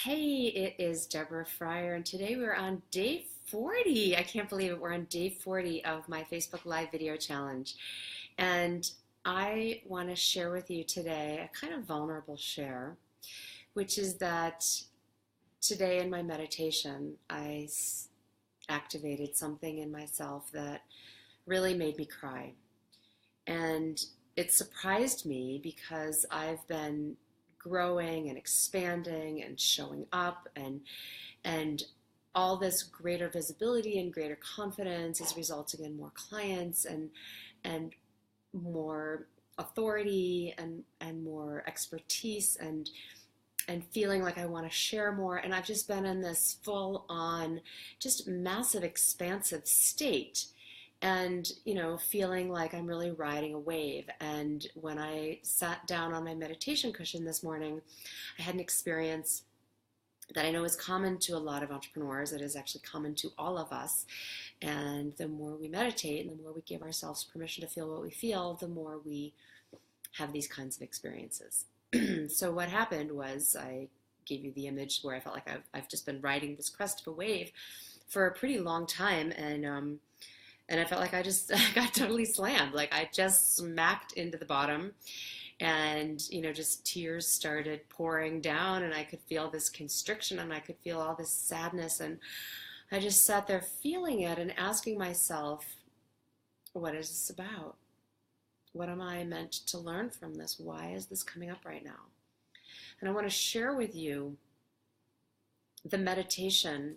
Hey, it is Deborah Fryer, and today we're on day 40. I can't believe it. We're on day 40 of my Facebook Live video challenge. And I want to share with you today a kind of vulnerable share, which is that today in my meditation, activated something in myself that really made me cry. And it surprised me because I've been growing and expanding and showing up and all this greater visibility and greater confidence is resulting in more clients and more authority and more expertise and feeling like I want to share more. And I've just been in this full on, just massive, expansive state. And, feeling like I'm really riding a wave. And when I sat down on my meditation cushion this morning, I had an experience that I know is common to a lot of entrepreneurs. It is actually common to all of us. And the more we meditate and the more we give ourselves permission to feel what we feel, the more we have these kinds of experiences. So what happened was I gave you the image where I felt like I've just been riding this crest of a wave for a pretty long time. And I felt like I got totally slammed. Like I just smacked into the bottom and, just tears started pouring down and I could feel this constriction and I could feel all this sadness. And I just sat there feeling it and asking myself, what is this about? What am I meant to learn from this? Why is this coming up right now? And I want to share with you the meditation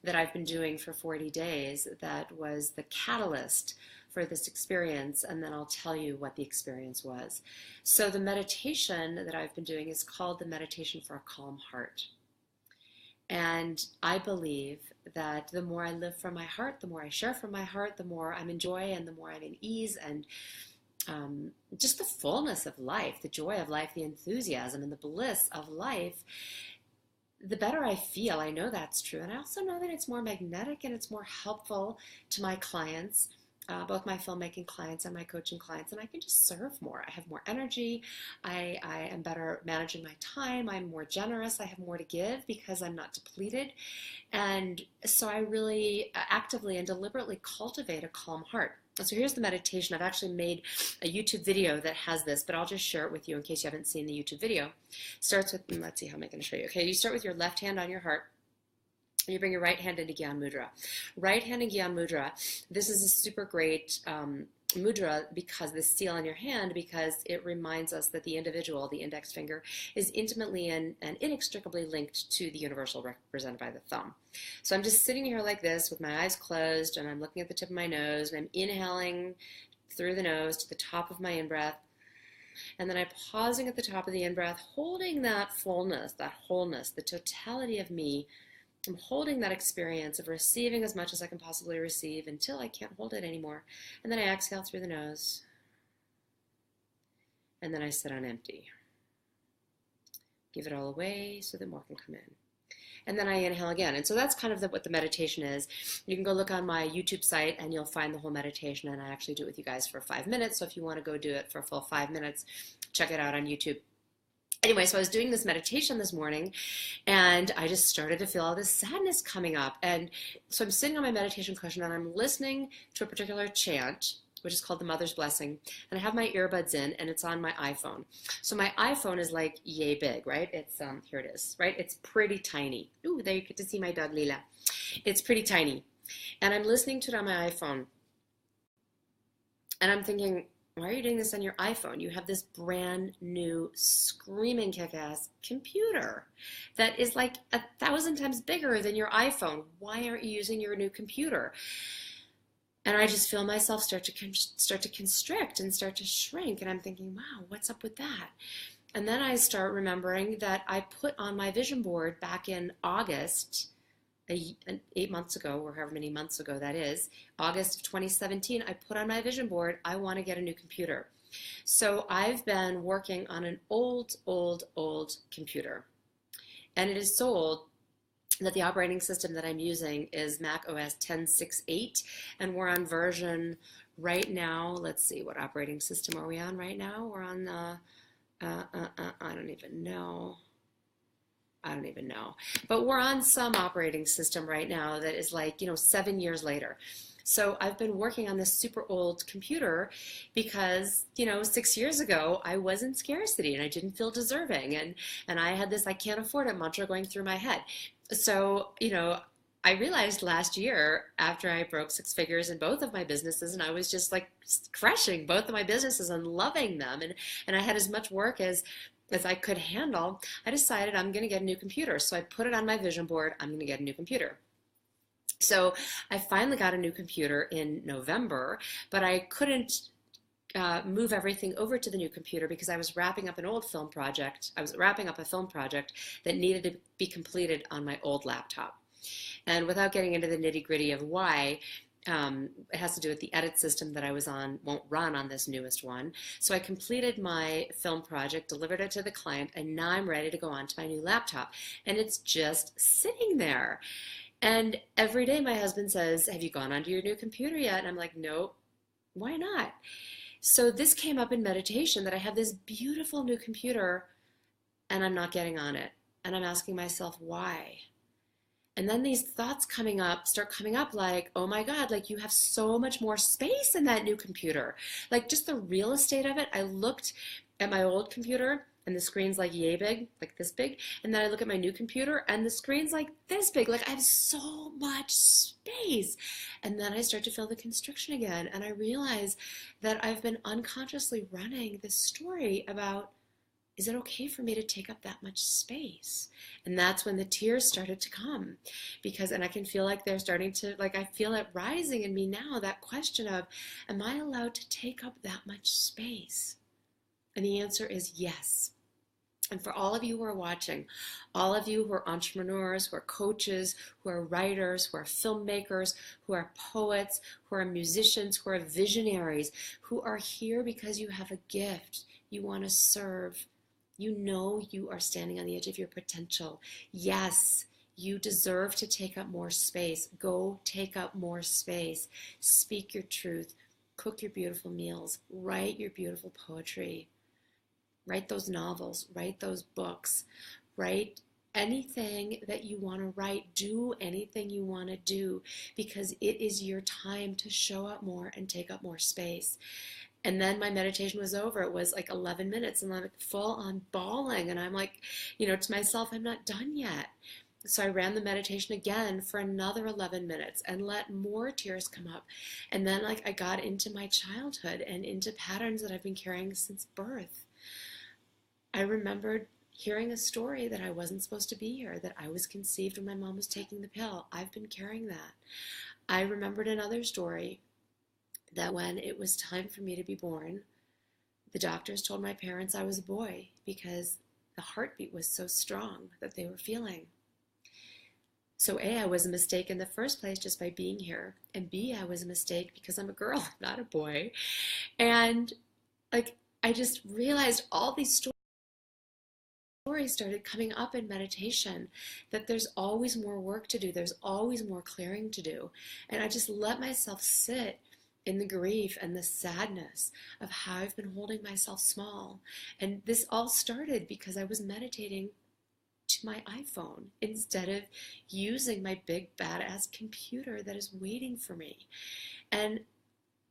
that I've been doing for 40 days that was the catalyst for this experience, and then I'll tell you what the experience was. So the meditation that I've been doing is called the Meditation for a Calm Heart. And I believe that the more I live from my heart, the more I share from my heart, the more I'm in joy and the more I'm in ease and just the fullness of life, the joy of life, the enthusiasm and the bliss of life, the better I feel. I know that's true. And I also know that it's more magnetic and it's more helpful to my clients, both my filmmaking clients and my coaching clients. And I can just serve more. I have more energy. I am better managing my time. I'm more generous. I have more to give because I'm not depleted. And so I really actively and deliberately cultivate a calm heart. So here's the meditation. I've actually made a YouTube video that has this, but I'll just share it with you in case you haven't seen the YouTube video. Starts with, let's see, how am I going to show you? Okay, you start with your left hand on your heart. And you bring your right hand into Gyan Mudra. Right hand in Gyan Mudra. This is a super great mudra because the seal in your hand, because it reminds us that the individual, the index finger, is intimately and inextricably linked to the universal represented by the thumb. So I'm just sitting here like this with my eyes closed and I'm looking at the tip of my nose and I'm inhaling through the nose to the top of my in-breath. And then I'm pausing at the top of the in-breath, holding that fullness, that wholeness, the totality of me. I'm holding that experience of receiving as much as I can possibly receive until I can't hold it anymore. And then I exhale through the nose. And then I sit on empty. Give it all away so that more can come in. And then I inhale again. And so that's kind of what the meditation is. You can go look on my YouTube site and you'll find the whole meditation. And I actually do it with you guys for 5 minutes. So if you want to go do it for a full 5 minutes, check it out on YouTube. Anyway, so I was doing this meditation this morning and I just started to feel all this sadness coming up. And so I'm sitting on my meditation cushion and I'm listening to a particular chant, which is called the Mother's Blessing. And I have my earbuds in and it's on my iPhone. So my iPhone is like yay big, right? It's, here it is, right? It's pretty tiny. Ooh, there you get to see my dog Lila. It's pretty tiny. And I'm listening to it on my iPhone. And I'm thinking, why are you doing this on your iPhone? You have this brand new, screaming kick-ass computer that is like 1,000 times bigger than your iPhone. Why aren't you using your new computer? And I just feel myself start to constrict and start to shrink. And I'm thinking, wow, what's up with that? And then I start remembering that I put on my vision board back in August, 8 months ago, or however many months ago that is, August of 2017, I put on my vision board, I want to get a new computer. So I've been working on an old computer. And it is so old that the operating system that I'm using is Mac OS 10.6.8, and we're on version right now, let's see, what operating system are we on right now? We're on the, I don't even know. I don't even know. But we're on some operating system right now that is like, 7 years later. So I've been working on this super old computer because, 6 years ago I was in scarcity and I didn't feel deserving. And I had this I can't afford it mantra going through my head. So, I realized last year after I broke six figures in both of my businesses and I was just like crushing both of my businesses and loving them. And I had as much work as I could handle. I decided I'm going to get a new computer. So I put it on my vision board. I'm going to get a new computer. So I finally got a new computer in November, but I couldn't move everything over to the new computer because I was wrapping up an old film project. I was wrapping up a film project that needed to be completed on my old laptop. And without getting into the nitty gritty of why, it has to do with the edit system that I was on won't run on this newest one. So I completed my film project, delivered it to the client, and now I'm ready to go on to my new laptop. And it's just sitting there. And every day my husband says, have you gone onto your new computer yet? And I'm like, nope, why not? So this came up in meditation that I have this beautiful new computer and I'm not getting on it. And I'm asking myself, why? And then these thoughts start coming up like, oh my God, like you have so much more space in that new computer. Like just the real estate of it. I looked at my old computer and the screen's like yay big, like this big. And then I look at my new computer and the screen's like this big. Like I have so much space. And then I start to feel the constriction again. And I realize that I've been unconsciously running this story about, is it okay for me to take up that much space? And that's when the tears started to come and I can feel like they're starting to, like I feel it rising in me now, that question of, am I allowed to take up that much space? And the answer is yes. And for all of you who are watching, all of you who are entrepreneurs, who are coaches, who are writers, who are filmmakers, who are poets, who are musicians, who are visionaries, who are here because you have a gift, you want to serve, you know you are standing on the edge of your potential. Yes, you deserve to take up more space. Go take up more space. Speak your truth. Cook your beautiful meals. Write your beautiful poetry. Write those novels, write those books, write anything that you want to write, do anything you want to do because it is your time to show up more and take up more space. And then my meditation was over. It was like 11 minutes and I'm like full on bawling and I'm like, to myself, I'm not done yet. So I ran the meditation again for another 11 minutes and let more tears come up. And then I got into my childhood and into patterns that I've been carrying since birth. I remembered hearing a story that I wasn't supposed to be here, that I was conceived when my mom was taking the pill. I've been carrying that. I remembered another story that when it was time for me to be born, the doctors told my parents I was a boy because the heartbeat was so strong that they were feeling. So A, I was a mistake in the first place just by being here, and B, I was a mistake because I'm a girl, not a boy. And I just realized all these stories started coming up in meditation, that there's always more work to do, there's always more clearing to do. And I just let myself sit in the grief and the sadness of how I've been holding myself small. And this all started because I was meditating to my iPhone instead of using my big badass computer that is waiting for me. And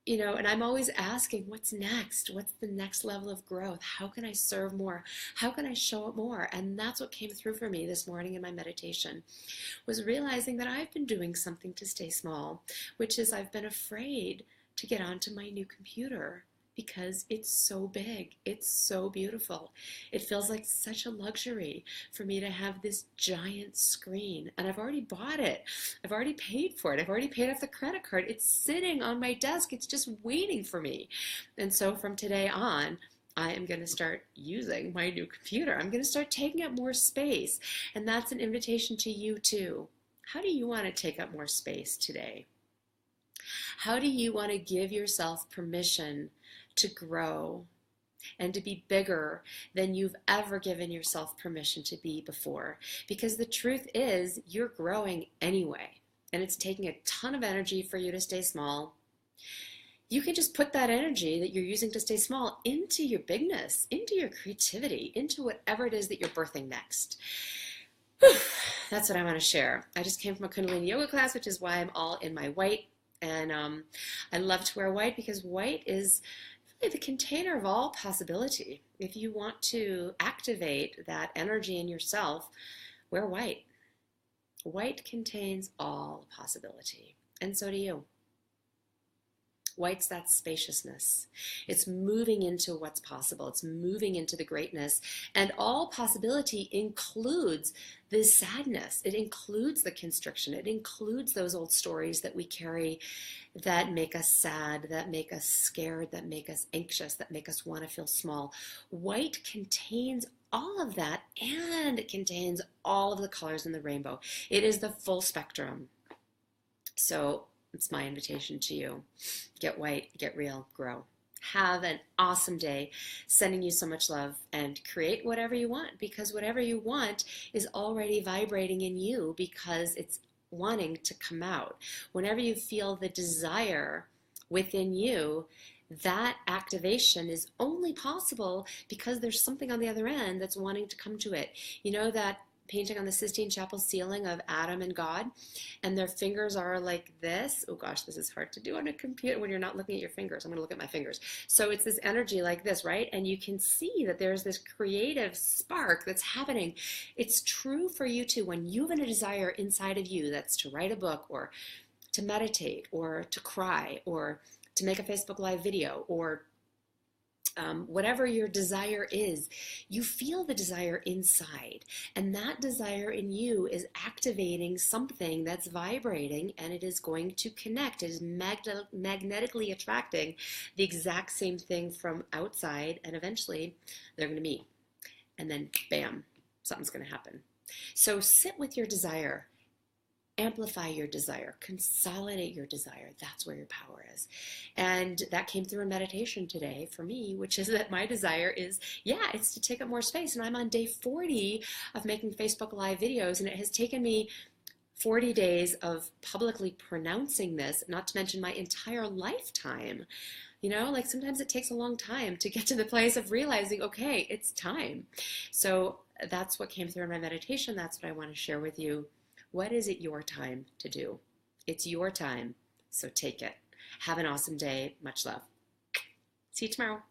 and I'm always asking, what's next? What's the next level of growth? How can I serve more? How can I show up more? And that's what came through for me this morning in my meditation, was realizing that I've been doing something to stay small, which is I've been afraid to get onto my new computer because it's so big, it's so beautiful. It feels like such a luxury for me to have this giant screen. And I've already bought it. I've already paid for it. I've already paid off the credit card. It's sitting on my desk. It's just waiting for me. And so from today on, I am going to start using my new computer. I'm going to start taking up more space. And that's an invitation to you too. How do you want to take up more space today? How do you want to give yourself permission to grow and to be bigger than you've ever given yourself permission to be before? Because the truth is, you're growing anyway, and it's taking a ton of energy for you to stay small. You can just put that energy that you're using to stay small into your bigness, into your creativity, into whatever it is that you're birthing next. that's what I want to share. I just came from a Kundalini yoga class, which is why I'm all in my white. And I love to wear white because white is really the container of all possibility. If you want to activate that energy in yourself, wear white. White contains all possibility, and so do you. White's that spaciousness. It's moving into what's possible. It's moving into the greatness. And all possibility includes this sadness. It includes the constriction. It includes those old stories that we carry that make us sad, that make us scared, that make us anxious, that make us want to feel small. White contains all of that, and it contains all of the colors in the rainbow. It is the full spectrum. So it's my invitation to you. Get white, get real, grow. Have an awesome day. Sending you so much love, and create whatever you want, because whatever you want is already vibrating in you because it's wanting to come out. Whenever you feel the desire within you, that activation is only possible because there's something on the other end that's wanting to come to it. You know that painting on the Sistine Chapel ceiling of Adam and God, and their fingers are like this. Oh gosh, this is hard to do on a computer when you're not looking at your fingers. I'm going to look at my fingers. So it's this energy like this, right? And you can see that there's this creative spark that's happening. It's true for you too. When you have a desire inside of you that's to write a book, or to meditate, or to cry, or to make a Facebook Live video, or whatever your desire is, you feel the desire inside, and that desire in you is activating something that's vibrating, and it is going to connect. It is magnetically attracting the exact same thing from outside, and eventually they're going to meet, and then bam, something's going to happen. So sit with your desire. Amplify your desire, consolidate your desire. That's where your power is. And that came through in meditation today for me, which is that my desire is, it's to take up more space. And I'm on day 40 of making Facebook Live videos, and it has taken me 40 days of publicly pronouncing this, not to mention my entire lifetime. You know, like sometimes it takes a long time to get to the place of realizing, okay, it's time. So that's what came through in my meditation. That's what I want to share with you. What is it your time to do? It's your time, so take it. Have an awesome day. Much love. See you tomorrow.